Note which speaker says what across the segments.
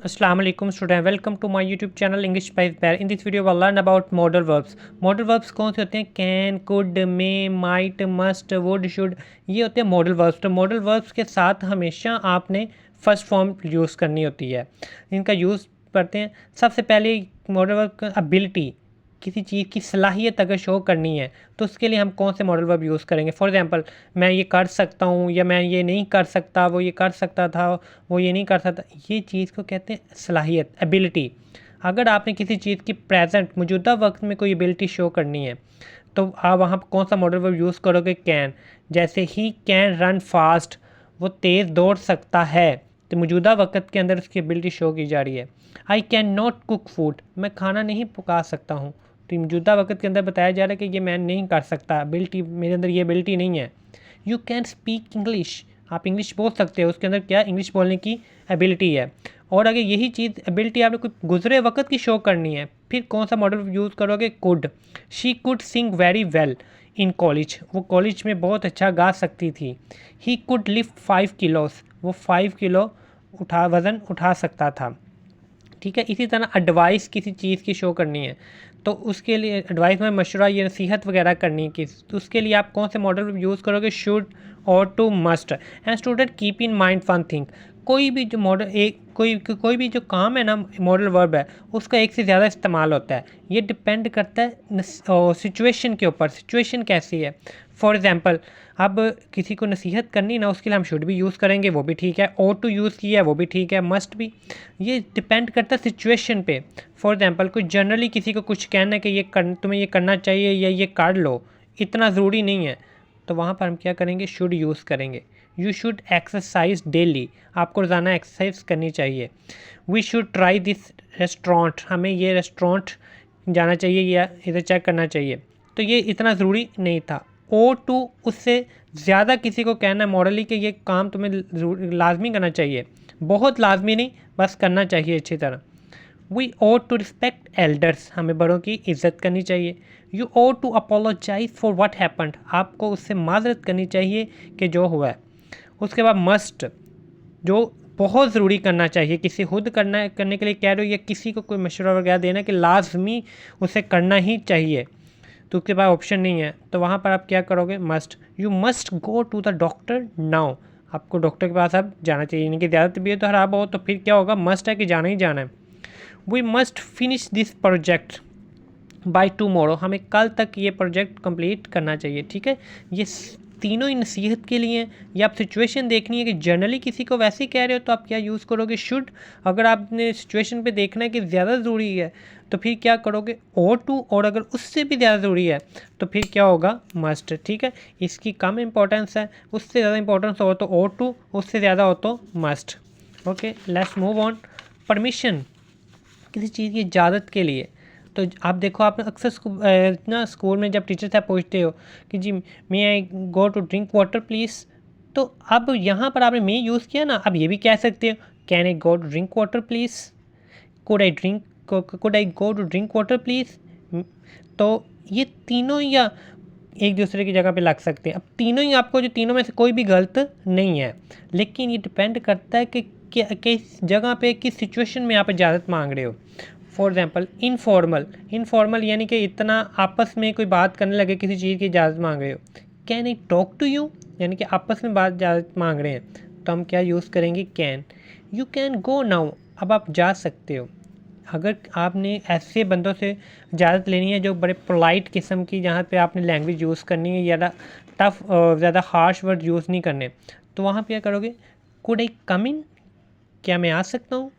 Speaker 1: Assalamu alaikum student, welcome to my YouTube channel English by Bear. In this video we'll learn about modal verbs. Modal verbs कौन से होते हैं? Can, could, may, might, must, would, should, ये होते हैं modal verbs. तो modal verbs के साथ हमेशा आपने फर्स्ट फॉर्म यूज़ करनी होती है। इनका यूज़ करते हैं। सबसे पहले modal verb का ability, किसी चीज़ की सलाहियत अगर शो करनी है तो उसके लिए हम कौन से मॉडल वर्ब यूज़ करेंगे। फॉर एग्जांपल, मैं ये कर सकता हूँ या मैं ये नहीं कर सकता, वो ये कर सकता था, वो ये नहीं कर सकता, ये चीज़ को कहते हैं सलाहियत, एबिलिटी। अगर आपने किसी चीज़ की प्रेजेंट मौजूदा वक्त में कोई एबिलिटी शो करनी है तो आप वहाँ पर कौन सा मॉडल वर्ब यूज़ करोगे? कैन। जैसे ही कैन रन फास्ट, वो तेज़ दौड़ सकता है, तो मौजूदा वक्त के अंदर उसकी एबिलिटी शो की जा रही है। I can not cook food, मैं खाना नहीं पका सकता हूँ, तो मौजूदा वक्त के अंदर बताया जा रहा है कि ये मैं नहीं कर सकता, एबिलिटी मेरे अंदर ये एबिलिटी नहीं है। यू कैन स्पीक इंग्लिश, आप इंग्लिश बोल सकते हो, उसके अंदर क्या इंग्लिश बोलने की एबिलिटी है। और अगर यही चीज़ एबिलिटी आपने कोई गुजरे वक्त की शो करनी है, फिर कौन सा मॉडल यूज़ करोगे? Could. She could sing very well in college, वो कॉलेज में बहुत अच्छा गा सकती थी। ही कुड लिफ्ट 5 किलोस, वो 5 किलो वज़न उठा सकता था। ठीक है। इसी तरह एडवाइस किसी चीज़ की शो करनी है तो उसके लिए एडवाइस में मशवरा या नसीहत वगैरह करनी है तो उसके लिए आप कौन से मॉडल यूज़ करोगे? Should ought to, must. And student keep in mind one thing, कोई भी जो मॉडल कोई भी जो काम है ना, मॉडल वर्ब है, उसका एक से ज़्यादा इस्तेमाल होता है। ये डिपेंड करता है सिचुएशन के ऊपर, सिचुएशन कैसी है। फॉर एग्ज़ाम्पल, अब किसी को नसीहत करनी ना, उसके लिए हम शुड भी यूज़ करेंगे, वो भी ठीक है। और टू यूज़ किया है, वो भी ठीक है। मस्ट भी, ये डिपेंड करता है सिचुएशन पे। फॉर एग्ज़ाम्पल, कोई जनरली किसी को कुछ कहना है कि तुम्हें ये करना चाहिए या ये कर लो, इतना ज़रूरी नहीं है, तो वहाँ पर हम क्या करेंगे? शुड यूज़ करेंगे। यू शुड एक्सरसाइज डेली, आपको रोज़ाना एक्सरसाइज करनी चाहिए। We should try this restaurant, हमें ये रेस्टोरेंट जाना चाहिए या इधर चेक करना चाहिए, तो ये इतना ज़रूरी नहीं था। ओ टू, उससे ज़्यादा किसी को कहना है मॉडली कि ये काम तुम्हें लाजमी करना चाहिए, बहुत लाजमी नहीं, बस करना चाहिए अच्छी तरह। We ought to respect elders, हमें बड़ों की इज़्ज़त करनी चाहिए। You ought to apologise for what happened, आपको उससे माजरत करनी चाहिए कि जो हुआ है। उसके बाद मस्ट, जो बहुत ज़रूरी करना चाहिए, किसी खुद करने के लिए कह रहे हो या किसी को कोई मशवरा वगैरह देना कि लाजमी उसे करना ही चाहिए, तो उसके पास ऑप्शन नहीं है, तो वहाँ पर आप क्या करोगे? Must. You must go to the doctor now, आपको डॉक्टर के पास अब जाना चाहिए, यानी कि ज़्यादा तबीयत तो ख़राब हो तो फिर क्या होगा? मस्ट है कि जाना ही जाना है। We must finish this project by tomorrow, हमें कल तक ये प्रोजेक्ट कंप्लीट करना चाहिए। ठीक है। ये तीनों ही नसीहत के लिए हैं। या आप सिचुएशन देखनी है कि जनरली किसी को वैसे ही कह रहे हो तो आप क्या यूज़ करोगे? शुड। अगर आपने सिचुएशन पे देखना है कि ज़्यादा ज़रूरी है तो फिर क्या करोगे? और टू। और अगर उससे भी ज़्यादा ज़रूरी है तो फिर क्या होगा? मस्ट। ठीक है। इसकी कम इंपॉर्टेंस है, उससे ज़्यादा इंपॉर्टेंस हो तो और टू, उससे ज़्यादा हो तो must. Okay, let's move on. Permission, किसी चीज़ की इजाज़त के लिए, तो आप देखो, आपने अक्सर ना स्कूल में जब टीचर साहब पूछते हो कि जी may I go to drink water please, तो अब यहाँ पर आपने मे यूज़ किया ना, अब ये भी कह सकते हो can I go to drink water please, could I go to drink water please. तो ये तीनों या एक दूसरे की जगह पे लग सकते हैं। अब तीनों ही आपको, जो तीनों में से कोई भी गलत नहीं है, लेकिन ये डिपेंड करता है कि किस जगह पे, किस सिचुएशन में आप इजाज़त मांग रहे हो। फॉर एग्जांपल, इनफॉर्मल यानी कि इतना आपस में कोई बात करने लगे, किसी चीज़ की इजाज़त मांग रहे हो। Can I talk to you, यानी कि आपस में बात इजाज़त मांग रहे हैं, तो हम क्या यूज़ करेंगे? Can. You can go now, अब आप जा सकते हो। अगर आपने ऐसे बंदों से इजाज़त लेनी है जो बड़े पोलाइट किस्म की, जहाँ पे आपने लैंग्वेज यूज़ करनी है, ज़्यादा टफ, ज़्यादा हार्श वर्ड यूज़ नहीं करने, तो वहाँ पे क्या करोगे? कुड आई कम इन, क्या मैं आ सकता हूँ?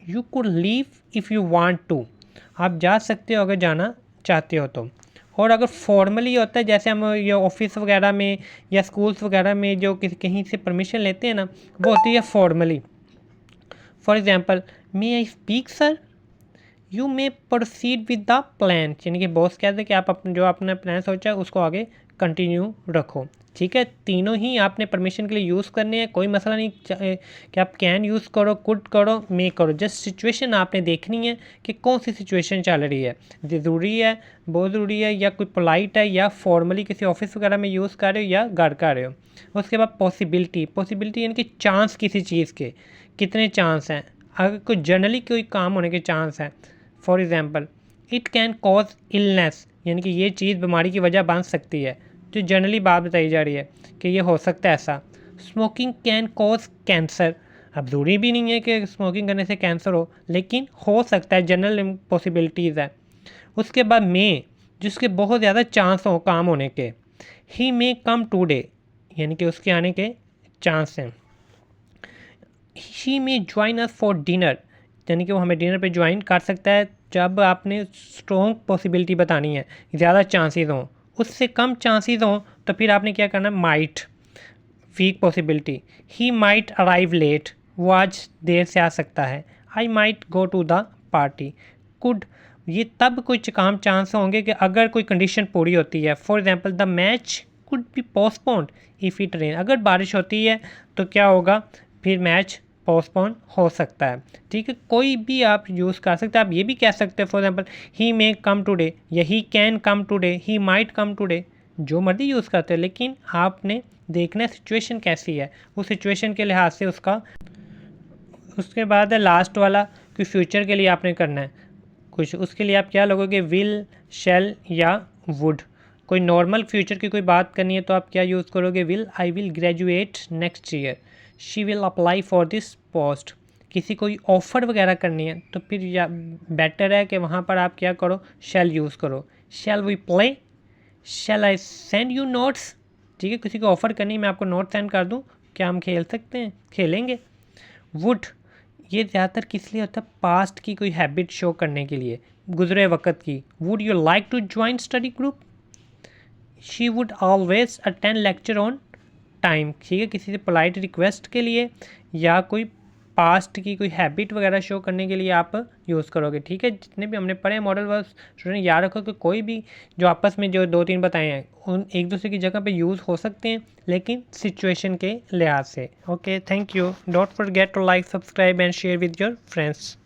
Speaker 1: You could leave if you want to, आप जा सकते हो अगर जाना चाहते हो तो। और अगर फॉर्मली होता है, जैसे हम ये ऑफिस वगैरह में या स्कूल्स वगैरह में जो कहीं से परमिशन लेते हैं ना, वो होती है formally. For example, may I speak sir, you may proceed with the plan, यानी कि बॉस कहते हैं कि आप जो आपने प्लान सोचा है उसको आगे कंटिन्यू रखो। ठीक है। तीनों ही आपने परमिशन के लिए यूज़ करने हैं, कोई मसला नहीं कि आप कैन यूज़ करो, कुड करो, मे करो। जस्ट सिचुएशन आपने देखनी है कि कौन सी सिचुएशन चल रही है, ज़रूरी है, बहुत ज़रूरी है, या कोई पोलाइट है, या फॉर्मली किसी ऑफिस वगैरह में यूज़ कर रहे हो या घर कर रहे हो। उसके बाद पॉसिबिलिटी यानी कि चांस, किसी चीज़ के कितने चांस हैं। अगर कोई जनरली कोई काम होने के चांस है, for example it can cause illness, यानी कि ये चीज़ बीमारी की वजह बन सकती है, जो जनरली बात बताई जा रही है कि ये हो सकता है ऐसा। स्मोकिंग कैन कॉज कैंसर, अब ज़रूरी भी नहीं है कि स्मोकिंग करने से कैंसर हो, लेकिन हो सकता है, जनरल पॉसिबिलिटीज़ है। उसके बाद मे, जिसके बहुत ज़्यादा चांस हो काम होने के, ही मे कम टूडे, यानी कि उसके आने के चांस हैं। She may join us for dinner, यानी कि वो हमें डिनर पे ज्वाइन कर सकता है। जब आपने स्ट्रॉन्ग पॉसिबिलिटी बतानी है, ज़्यादा चांसेस हों, उससे कम चांसेस हों, तो फिर आपने क्या करना, might, weak possibility. He might arrive late, वो आज देर से आ सकता है। I might go to the party. Could, ये तब कुछ काम चांस होंगे कि अगर कोई कंडीशन पूरी होती है। For example the match could be postponed if it rain, अगर बारिश होती है तो क्या होगा, फिर मैच पोस्टपोन हो सकता है। ठीक है, कोई भी आप यूज़ कर सकते हैं। आप ये भी कह सकते हैं for example he may come today, या he can come today, he might come today, जो मर्जी यूज़ करते हैं, लेकिन आपने देखना सिचुएशन कैसी है, उस सिचुएशन के लिहाज से उसका। उसके बाद है लास्ट वाला कि फ्यूचर के लिए आपने करना है कुछ, उसके लिए आप क्या लगोगे, विल, शैल या वुड। कोई नॉर्मल फ्यूचर की कोई बात करनी है तो आप क्या यूज़ करोगे, will, I will graduate next year, she will apply for this post. किसी कोई ऑफ़र वगैरह करनी है तो फिर या बेटर है कि वहाँ पर आप क्या करो, शैल यूज़ करो। Shall we play, shall I send you notes. ठीक है, किसी को ऑफ़र करनी है, मैं आपको नोट सेंड कर दूँ, क्या हम खेल सकते हैं, खेलेंगे। वुड, ये ज़्यादातर किस लिए होता है, पास्ट की कोई हैबिट शो करने के लिए, गुजरे वक्त की। Would you like to join study group, she would always attend lecture on time. ठीक है, किसी से पोलाइट रिक्वेस्ट के लिए या कोई पास्ट की कोई हैबिट वगैरह शो करने के लिए आप यूज़ करोगे। ठीक है, जितने भी हमने पढ़े मॉडल वर्ब्स, स्टूडेंट याद रखो कि कोई भी जो आपस में जो 2-3 बताए हैं उन एक दूसरे की जगह पे यूज़ हो सकते हैं, लेकिन सिचुएशन के लिहाज से। Okay, thank you, don't forget to like, subscribe and share with your friends.